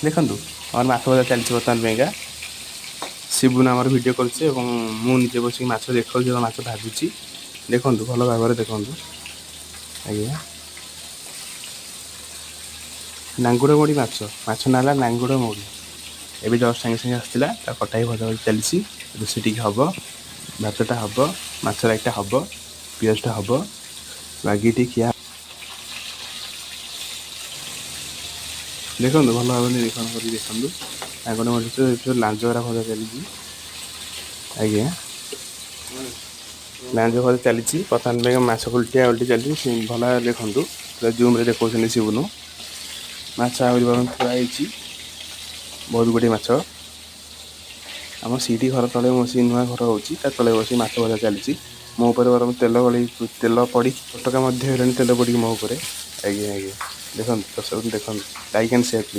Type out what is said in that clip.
ଦେଖନ୍ତୁ ଆମର ମାଛ ଭଜା ଚାଲିଛି ବର୍ତ୍ତମାନ ପାଇଁକା। ଶିବୁନ ଆମର ଭିଡ଼ିଓ କରୁଛି ଏବଂ ମୁଁ ନିଜେ ବସିକି ମାଛ ଦେଖାଉଛି ଏବଂ ମାଛ ଭାଜୁଛି। ଦେଖନ୍ତୁ ଭଲ ଭାବରେ ଦେଖନ୍ତୁ ଆଜ୍ଞା। ନାଙ୍ଗୁଡ଼ ମୋଡ଼ି ମାଛ ନାଁ ହେଲା ନାଙ୍ଗୁଡ଼ ମୋଡ଼ି। ଏବେ ଜଷ୍ଟ ସାଙ୍ଗେ ସାଙ୍ଗେ ଆସିଥିଲା ତା କଟା ହେଇ ଭଜା ଚାଲିଛି। ରୋଷେଇ ଟିକେ ହେବ, ଭାତଟା ହେବ, ମାଛ ରାଇତା ହେବ, ପିଆଜଟା ହେବ, ବାଗେଇ ଟିକେ ଖିଆ। ଦେଖନ୍ତୁ ଭଲ ଭାବରେ ନିରୀକ୍ଷଣ କରି ଦେଖନ୍ତୁ ନାଙ୍ଗୁଡ଼ ମୋଡ଼ି ଲାଞ୍ଜରା ଭଜା ଚାଲିଛି ଆଜ୍ଞା। ଲାଞ୍ଜ ଭଜା ଚାଲିଛି ବର୍ତ୍ତମାନ ପାଇଁ ମାଛ ଓଲଟିଆ ଓଲଟି ଚାଲିଛି ଭଲ ଭାବରେ ଦେଖନ୍ତୁ। ଜୁମରେ ଦେଖାଉଛନ୍ତି ଶିବୁନୁ। ମାଛ ଆହୁରି ବରଂ ଥୁଆ ହେଇଛି ବହୁତ ଗୁଡ଼ିଏ ମାଛ। ଆମ ସିଠି ଘର ତଳେ ବସି ନୂଆ ଘର ହେଉଛି ତା ତଳେ ବସି ମାଛ ଭଜା ଚାଲିଛି। ମୋ ଉପରେ ବରଂ ତେଲ ପଡ଼ି ଫୋଟକା ମଧ୍ୟ ହେଲାଣି ତେଲ ପଡ଼ିକି ମୋ ଉପରେ। ଆଜ୍ଞା ଆଜ୍ଞା ଦେଖନ୍ତୁ ଦର୍ଶକ ଦେଖନ୍ତୁ ଲାଇକ୍ ଆଣ୍ଡ ସେୟାର ପ୍ଲିଜ୍।